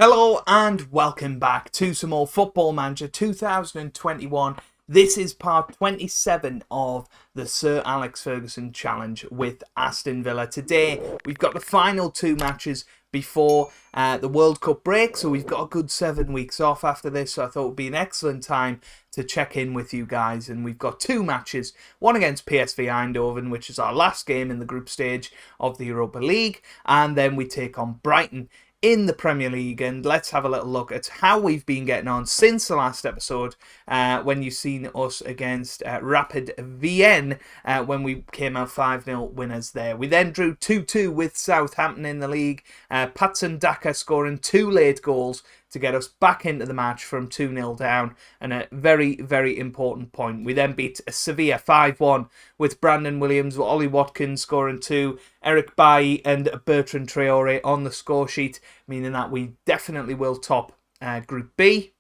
Hello and welcome back to some more Football Manager 2021. This is part 27 of the Sir Alex Ferguson challenge with Aston Villa. Today we've got the final two matches before the World Cup break, so we've got a good 7 weeks off after this, so I thought it would be an excellent time to check in with you guys. And we've got two matches, one against PSV Eindhoven, which is our last game in the group stage of the Europa League, and then we take on Brighton in the Premier League. And let's have a little look at how we've been getting on since the last episode, when you've seen us against Rapid Vienna, when we came out 5-0 winners there. We then drew 2-2 with Southampton in the league, Patson Daka scoring two late goals to get us back into the match from 2-0 down, and a very, very important point. We then beat Sevilla 5-1 with Brandon Williams, Ollie Watkins scoring two, Eric Bailly and Bertrand Traore on the score sheet, meaning that we definitely will top Group B.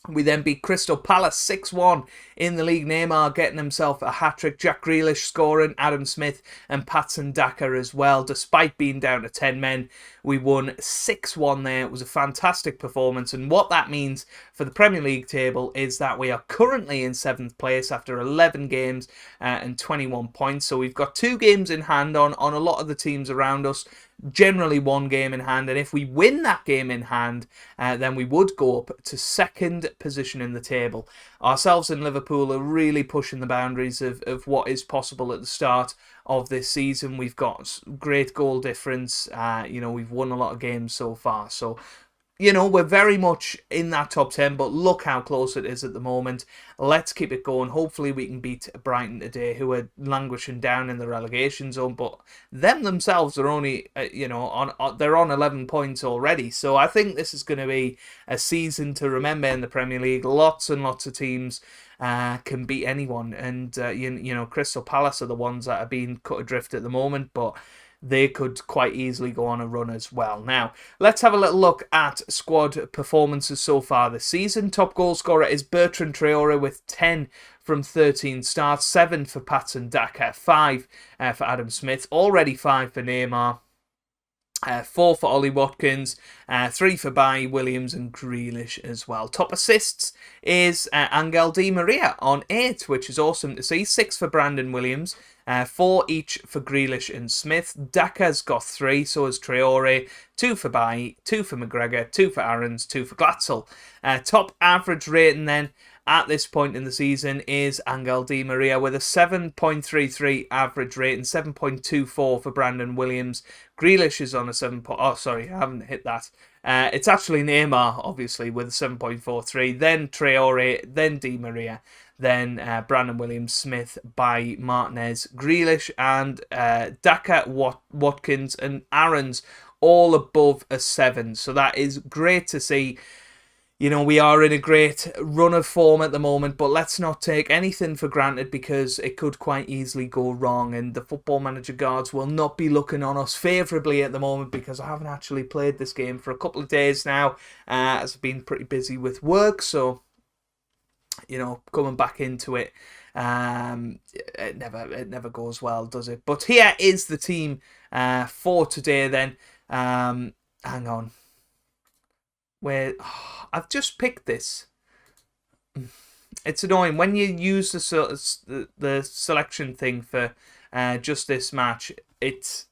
We then beat Crystal Palace 6-1 in the league. Neymar getting himself a hat-trick. Jack Grealish scoring, Adam Smith and Patson Daka as well. Despite being down to 10 men, we won 6-1 there. It was a fantastic performance. And what that means for the Premier League table is that we are currently in 7th place after 11 games and 21 points. So we've got 2 games in hand on a lot of the teams around us. Generally 1 game in hand, and if we win that game in hand, then we would go up to 2nd position in the table. Ourselves and Liverpool are really pushing the boundaries of what is possible at the start of this season. We've got great goal difference. We've won a lot of games so far, so we're very much in that top 10, but look how close it is at the moment. Let's keep it going. Hopefully we can beat Brighton today, who are languishing down in the relegation zone, but them themselves are only, they're on 11 points already. So I think this is going to be a season to remember in the Premier League. Lots and lots of teams can beat anyone, and Crystal Palace are the ones that are being cut adrift at the moment, but they could quite easily go on a run as well. Now, let's have a little look at squad performances so far this season. Top goal scorer is Bertrand Traore with 10 from 13 starts, 7 for Patson Daka, 5 for Adam Smith, already 5 for Neymar, 4 for Ollie Watkins, 3 for Bailly, Williams and Grealish as well. Top assists is Angel Di Maria on 8, which is awesome to see. 6 for Brandon Williams, 4 each for Grealish and Smith. Daka's got 3, so has Traore. 2 for Bailly, 2 for McGregor, 2 for Aarons, 2 for Glatzel. Top average rating then at this point in the season is Angel Di Maria with a 7.33 average rating, 7.24 for Brandon Williams. Grealish is on a 7. I haven't hit that. It's actually Neymar, obviously, with a 7.43. Then Traore, then Di Maria, then Brandon Williams, Smith, Bailly, Martinez, Grealish, and Daka, Watkins, and Aarons all above a 7. So that is great to see. We are in a great run of form at the moment, but let's not take anything for granted, because it could quite easily go wrong, and the Football Manager guards will not be looking on us favourably at the moment, because I haven't actually played this game for a couple of days now, as I've been pretty busy with work, so, coming back into it, it never goes well, does it? But here is the team for today then. Hang on. I've just picked this. It's annoying when you use the selection thing for just this match. It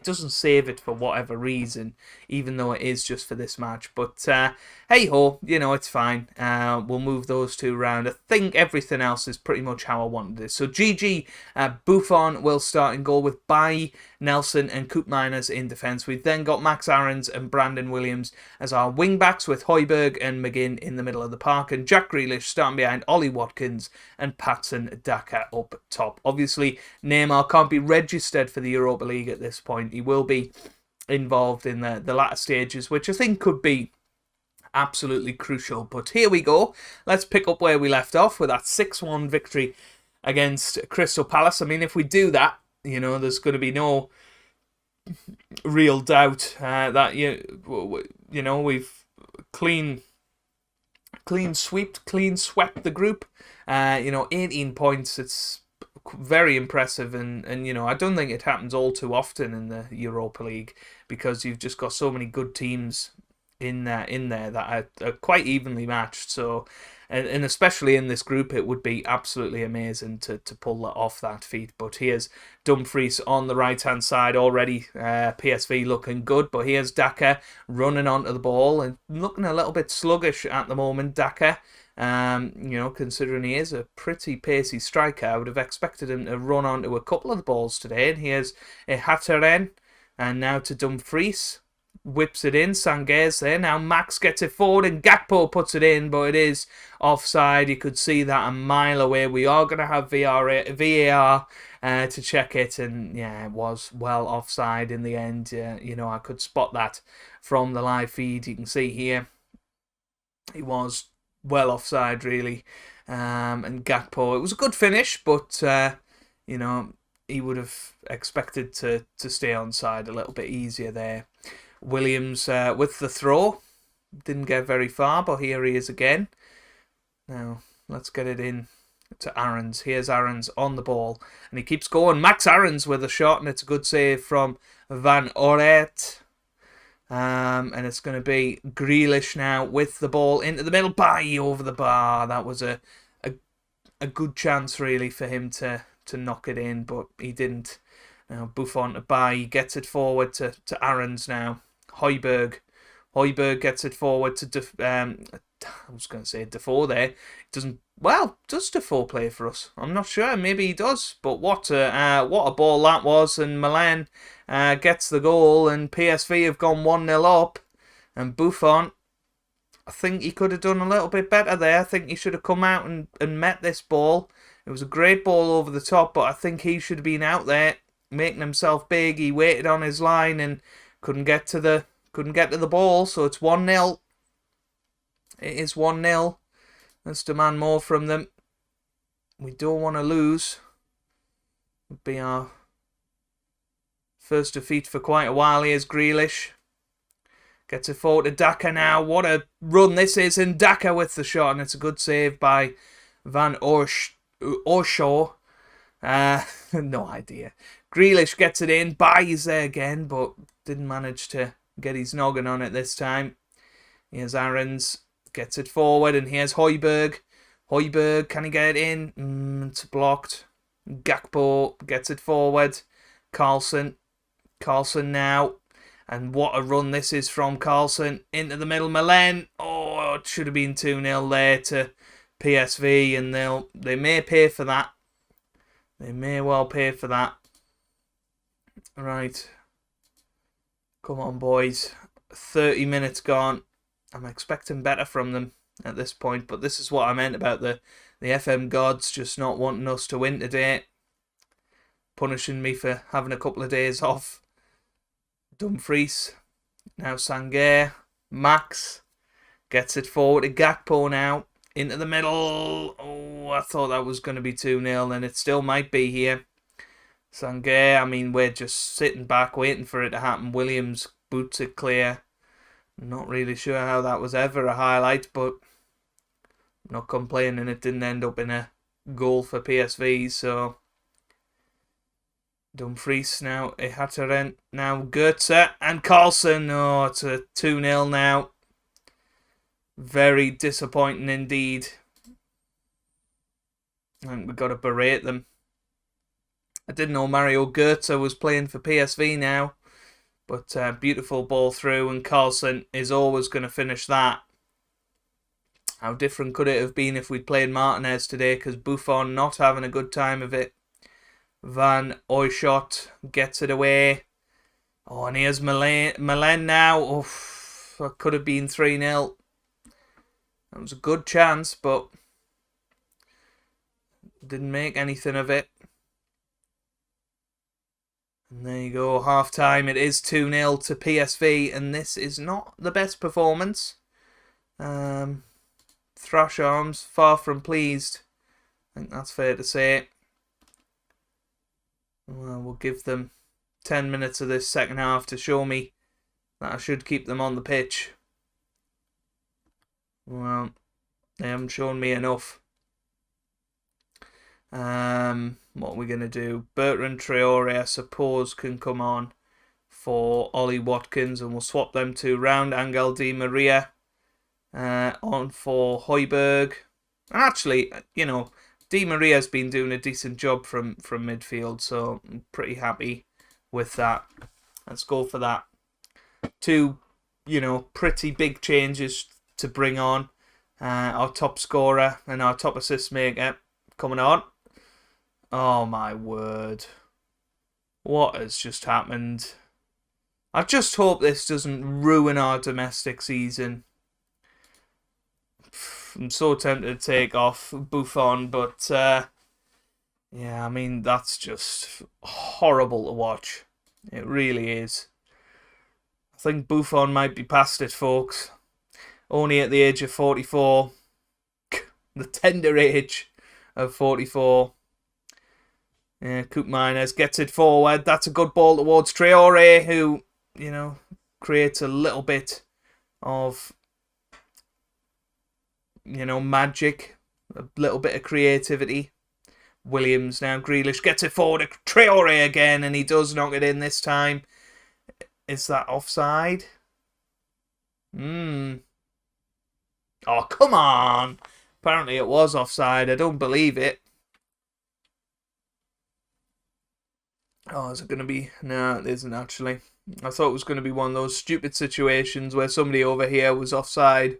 doesn't save it for whatever reason, even though it is just for this match. But hey ho, it's fine. We'll move those two around. I think everything else is pretty much how I wanted it. So GG, Buffon will start in goal with Bailly, Nelson and Koopmeiners in defence. We've then got Max Aarons and Brandon Williams as our wing-backs, with Højbjerg and McGinn in the middle of the park, and Jack Grealish starting behind Ollie Watkins and Patson Daka up top. Obviously, Neymar can't be registered for the Europa League at this point. He will be involved in the latter stages, which I think could be absolutely crucial. But here we go. Let's pick up where we left off with that 6-1 victory against Crystal Palace. I mean, if we do that, there's going to be no real doubt that we've clean swept the group. 18 points. It's very impressive, and you know, I don't think it happens all too often in the Europa League, because you've just got so many good teams in there that are quite evenly matched. So, and especially in this group, it would be absolutely amazing to pull that off that feat. But here's Dumfries on the right hand side already. PSV looking good, but here's Daka running onto the ball and looking a little bit sluggish at the moment. Daka. You know, considering he is a pretty pacey striker, I would have expected him to run onto a couple of the balls today. And here's Hataren, and now to Dumfries. Whips it in, Sanguer's there. Now Max gets it forward and Gakpo puts it in, but it is offside. You could see that a mile away. We are going to have VAR to check it, and yeah, it was well offside in the end. You know, I could spot that from the live feed. You can see here he was well offside, really. And Gakpo, it was a good finish, but you know, he would have expected to stay onside a little bit easier there. Williams with the throw, didn't get very far, but here he is again. Now let's get it in to Aarons. Here's Aarons on the ball, and he keeps going. Max Aarons with a shot, and it's a good save from Van Oret. And it's going to be Grealish now with the ball into the middle. Bye over the bar. That was a good chance, really, for him to knock it in, but he didn't. Now Buffon to Bye, gets it forward to Aarons now. Højbjerg gets it forward to I was going to say Defoe there. Does Defoe play for us? I'm not sure. Maybe he does. But what a ball that was. And Milan gets the goal. And PSV have gone 1-0 up. And Buffon, I think he could have done a little bit better there. I think he should have come out and met this ball. It was a great ball over the top, but I think he should have been out there making himself big. He waited on his line and couldn't get to the ball. So it's 1-0. It is 1-0. Let's demand more from them. We don't want to lose. It'll be our first defeat for quite a while. Here's Grealish. Gets it forward to Daka now. What a run this is. And Daka with the shot. And it's a good save by Van Orshaw. No idea. Grealish gets it in. Buys there again, but didn't manage to get his noggin on it this time. Here's Aarons. Gets it forward, and here's Højbjerg. Højbjerg, can he get it in? It's blocked. Gakpo gets it forward. Carlson now. And what a run this is from Carlson. Into the middle, Milan. Oh, it should have been 2-0 there to PSV, and they may pay for that. They may well pay for that. Right. Come on, boys. 30 minutes gone. I'm expecting better from them at this point, but this is what I meant about the FM gods just not wanting us to win today. Punishing me for having a couple of days off. Dumfries. Now Sanguer. Max gets it forward to Gakpo now. Into the middle. Oh, I thought that was going to be 2-0, and it still might be here. Sanguer, I mean, we're just sitting back waiting for it to happen. Williams boots it clear. Not really sure how that was ever a highlight, but I'm not complaining. It didn't end up in a goal for PSV, so Dumfries now, Hataren, now Goetze and Carlson. Oh, it's a 2-0 now. Very disappointing indeed. I think we've got to berate them. I didn't know Mario Goetze was playing for PSV now. But beautiful ball through, and Carlson is always going to finish that. How different could it have been if we'd played Martinez today, because Buffon not having a good time of it. Van Ooyschot gets it away. Oh, and here's Milan now. Oh, that could have been 3-0. That was a good chance, but didn't make anything of it. And there you go, half time. It is 2-0 to PSV, and this is not the best performance. Thrash Arms, far from pleased. I think that's fair to say. Well, we'll give them 10 minutes of this second half to show me that I should keep them on the pitch. Well, they haven't shown me enough. What are we going to do? Bertrand Traore, I suppose, can come on for Ollie Watkins, and we'll swap them two round. Angel Di Maria on for Højbjerg. And actually, Di Maria's been doing a decent job from midfield, so I'm pretty happy with that. Let's go for that. Two, pretty big changes to bring on. Our top scorer and our top assist maker coming on. Oh my word. What has just happened? I just hope this doesn't ruin our domestic season. I'm so tempted to take off Buffon, but yeah, I mean, that's just horrible to watch. It really is. I think Buffon might be past it, folks. Only at the age of 44. The tender age of 44. Yeah, Koopmeiners gets it forward. That's a good ball towards Traore, who, creates a little bit of, magic. A little bit of creativity. Williams now. Grealish gets it forward. Traore again, and he does knock it in this time. Is that offside? Oh, come on. Apparently it was offside. I don't believe it. Oh, is it going to be? No, it isn't actually. I thought it was going to be one of those stupid situations where somebody over here was offside.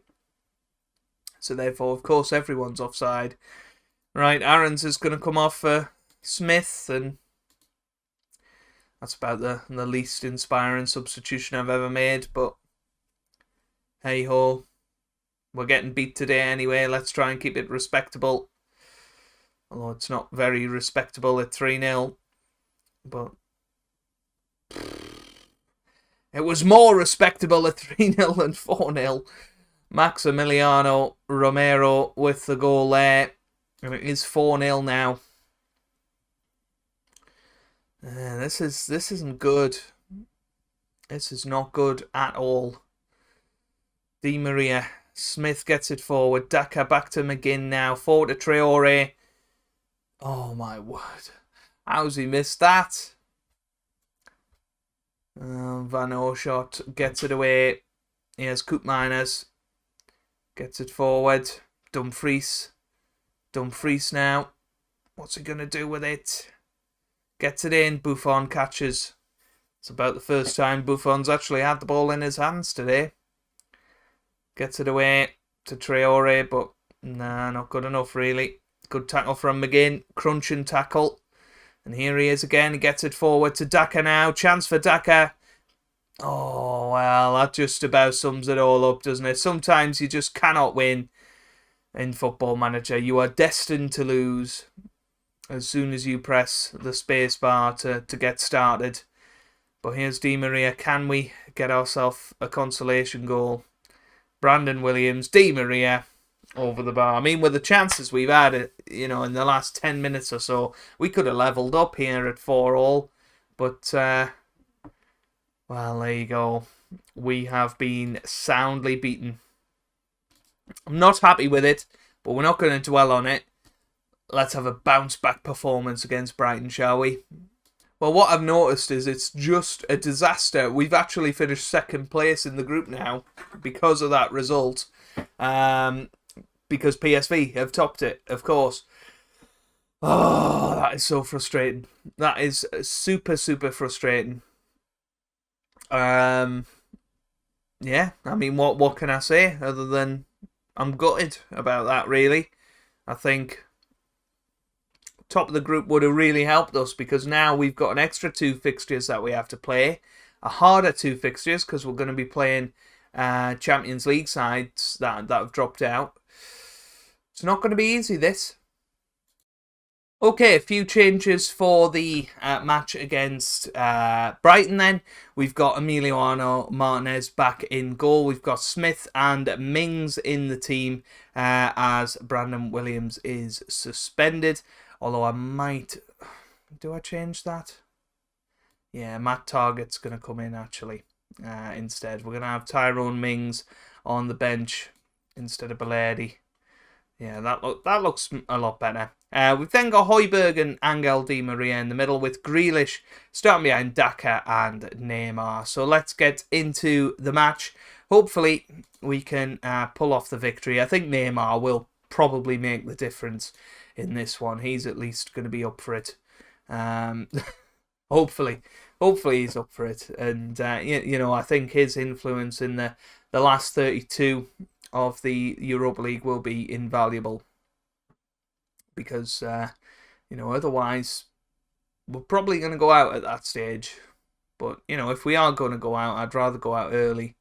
So therefore, of course, everyone's offside. Right, Aarons is going to come off for Smith, and that's about the least inspiring substitution I've ever made, but hey-ho. We're getting beat today anyway. Let's try and keep it respectable. Although it's not very respectable at 3-0. But it was more respectable at 3-0 than 4-0. Maximiliano Romero with the goal there. And it is 4-0 now. This isn't good. This is not good at all. Di Maria. Smith gets it forward. Daka back to McGinn now. Forward to Traore. Oh my word. How's he missed that? Van Oorschot gets it away. Here's Koopmeiners. Gets it forward. Dumfries. Dumfries now. What's he going to do with it? Gets it in. Buffon catches. It's about the first time Buffon's actually had the ball in his hands today. Gets it away to Traore, but nah, not good enough really. Good tackle from McGinn. Crunching tackle. And here he is again. He gets it forward to Daka now. Chance for Daka. Oh, well, that just about sums it all up, doesn't it? Sometimes you just cannot win in Football Manager. You are destined to lose as soon as you press the space bar to get started. But here's Di Maria. Can we get ourselves a consolation goal? Brandon Williams, Di Maria over the bar. I mean, with the chances we've had, in the last 10 minutes or so, we could have levelled up here at 4-4. But, well, there you go. We have been soundly beaten. I'm not happy with it, but we're not going to dwell on it. Let's have a bounce-back performance against Brighton, shall we? Well, what I've noticed is it's just a disaster. We've actually finished second place in the group now because of that result. Because PSV have topped it, of course. Oh, that is so frustrating. That is super, super frustrating. Yeah, I mean, what can I say other than I'm gutted about that, really. I think top of the group would have really helped us because now we've got an extra 2 fixtures that we have to play. A harder 2 fixtures because we're going to be playing Champions League sides that have dropped out. It's not going to be easy, this. Okay, a few changes for the match against Brighton then. We've got Emiliano Martinez back in goal. We've got Smith and Mings in the team as Brandon Williams is suspended. Although I might... Do I change that? Yeah, Matt Targett's going to come in actually instead. We're going to have Tyrone Mings on the bench instead of Balerdi. Yeah, that looks a lot better. We've then got Højbjerg and Angel Di Maria in the middle, with Grealish starting behind Daka and Neymar. So let's get into the match. Hopefully we can pull off the victory. I think Neymar will probably make the difference in this one. He's at least going to be up for it. Hopefully he's up for it. And, you know, I think his influence in the last 32 of the Europa League will be invaluable. Because, you know, otherwise we're probably going to go out at that stage. But, you know, if we are going to go out, I'd rather go out early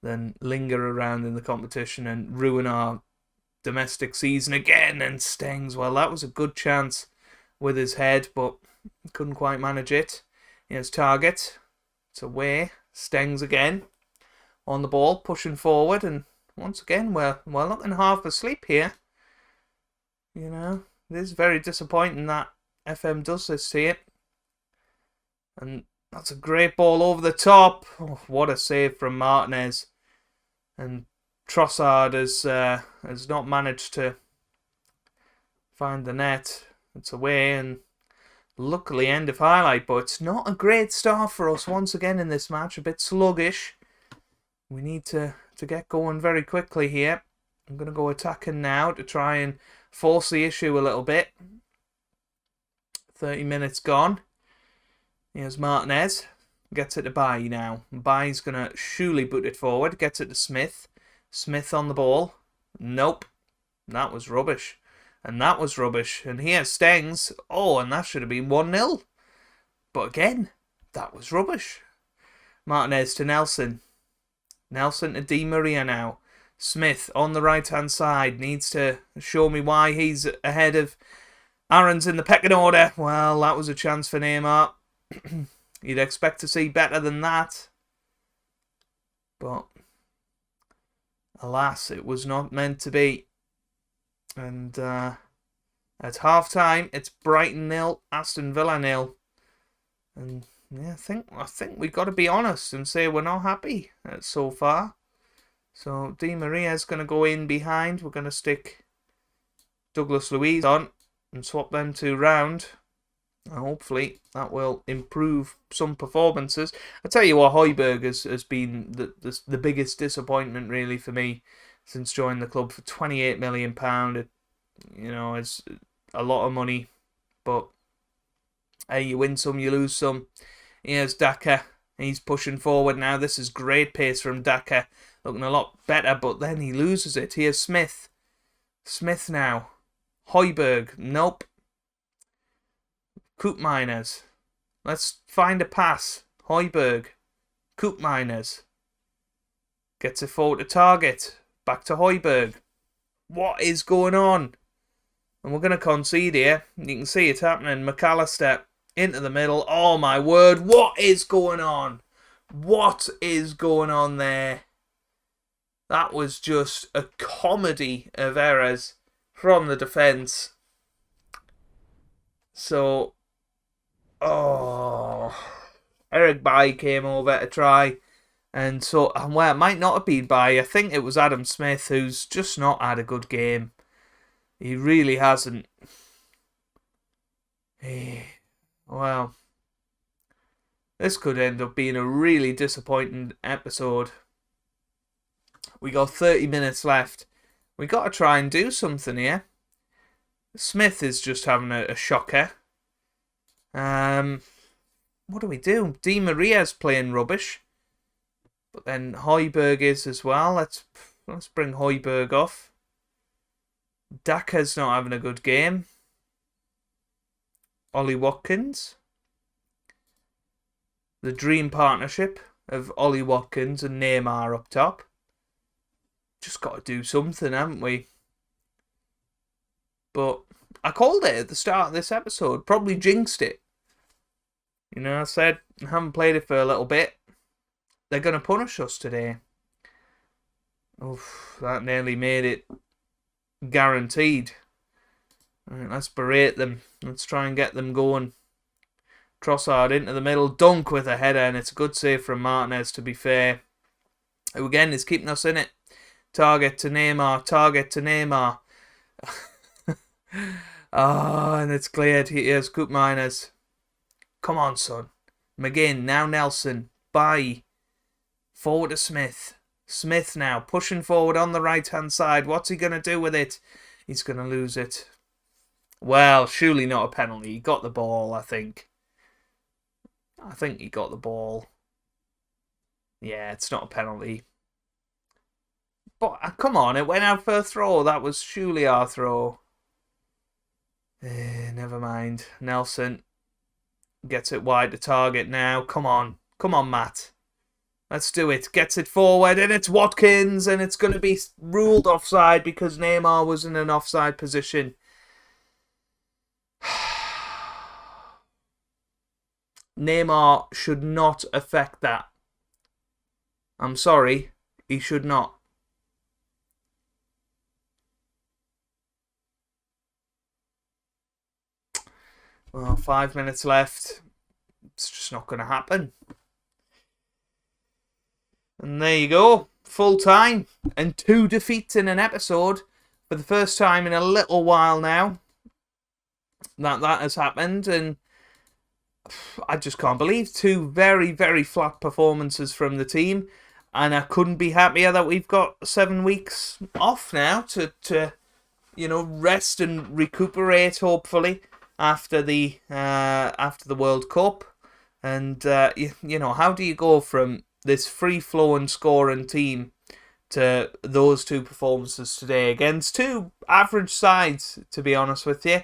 than linger around in the competition and ruin our domestic season again. And Stengs, well, that was a good chance with his head, but couldn't quite manage it. Here's Target. It's away. Stengs again on the ball, pushing forward. And once again, we're looking half asleep here. You know, it is very disappointing that FM does this to you. And that's a great ball over the top. Oh, what a save from Martinez. And Trossard has not managed to find the net. It's away, and luckily end of highlight, but it's not a great start for us once again in this match. A bit sluggish. We need to get going very quickly here. I'm going to go attacking now to try and force the issue a little bit. 30 minutes gone. Here's Martinez. Gets it to Bailly now. Bailly's going to surely boot it forward. Gets it to Smith. Smith on the ball. Nope. That was rubbish. And that was rubbish. And here's Stengs. Oh, and that should have been 1-0. But again, that was rubbish. Martinez to Nelson. Nelson to Di Maria now. Smith on the right-hand side needs to show me why he's ahead of Aaron's in the pecking order. Well, that was a chance for Neymar. You'd expect to see better than that. But alas, it was not meant to be. And at half-time, it's Brighton 0, Aston Villa 0. And yeah, I think we've got to be honest and say we're not happy so far. So Di Maria's going to go in behind. We're going to stick Douglas Luiz on and swap them two round. And hopefully that will improve some performances. I tell you what, Højbjerg has been the biggest disappointment really for me since joining the club for £28 million. You know, it's a lot of money, but hey, you win some, you lose some. Here's Daka. He's pushing forward now. This is great pace from Daka. Looking a lot better, but then he loses it. Here's Smith. Smith now. Højbjerg. Nope. Koopmeiners. Let's find a pass. Højbjerg. Koopmeiners. Gets it forward to Target. Back to Højbjerg. What is going on? And we're going to concede here. You can see it happening. McAllister into the middle. Oh my word. What is going on? What is going on there? That was just a comedy of errors from the defence. So, Eric Bailly came over to try. And so, well, it might not have been Bailly. I think it was Adam Smith, who's just not had a good game. He really hasn't. Well, this could end up being a really disappointing episode. We got 30 minutes left. We got to try and do something here. Smith is just having a shocker. What do we do? Di Maria's playing rubbish. But then Højbjerg is as well. Let's bring Højbjerg off. Daka's not having a good game. Ollie Watkins. The dream partnership of Ollie Watkins and Neymar up top. Just got to do something, haven't we? But I called it at the start of this episode. Probably jinxed it. You know, I said I haven't played it for a little bit. They're going to punish us today. Oof, that nearly made it guaranteed. Right, let's berate them. Let's try and get them going. Trossard into the middle. Dunk with a header, and it's a good save from Martinez, to be fair. Who again is keeping us in it. Target to Neymar. Target to Neymar. Oh, and it's cleared. Here's Coop Miners. Come on, son. McGinn, now Nelson. Bye. Forward to Smith. Smith now, pushing forward on the right-hand side. What's he going to do with it? He's going to lose it. Well, surely not a penalty. He got the ball, I think. I think he got the ball. Yeah, it's not a penalty. But, come on, it went out for a throw. That was surely our throw. Never mind. Nelson gets it wide to target now. Come on. Come on, Matt. Let's do it. Gets it forward, and it's Watkins, and it's going to be ruled offside because Neymar was in an offside position. Neymar should not affect that. I'm sorry, he should not. Well, 5 minutes left. It's just not going to happen. And there you go. Full time. And 2 defeats in an episode. For the first time in a little while now. That has happened. And I just can't believe 2 very, very flat performances from the team. And I couldn't be happier that we've got 7 weeks off now to rest and recuperate, hopefully, after the World Cup. And how do you go from this free-flowing scoring team to those 2 performances today against 2 average sides, to be honest with you?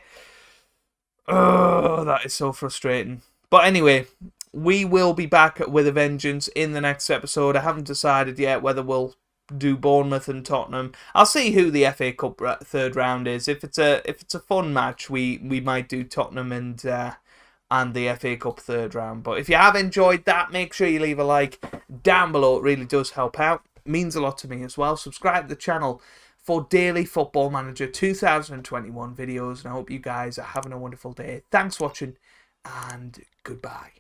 Oh, that is so frustrating. But anyway, we will be back with a vengeance in the next episode. I haven't decided yet whether we'll do Bournemouth and Tottenham. I'll see who the FA Cup third round is. If it's a fun match, we might do Tottenham and the FA Cup third round. But if you have enjoyed that, make sure you leave a like down below. It really does help out. It means a lot to me as well. Subscribe to the channel for daily Football Manager 2021 videos. And I hope you guys are having a wonderful day. Thanks for watching and goodbye.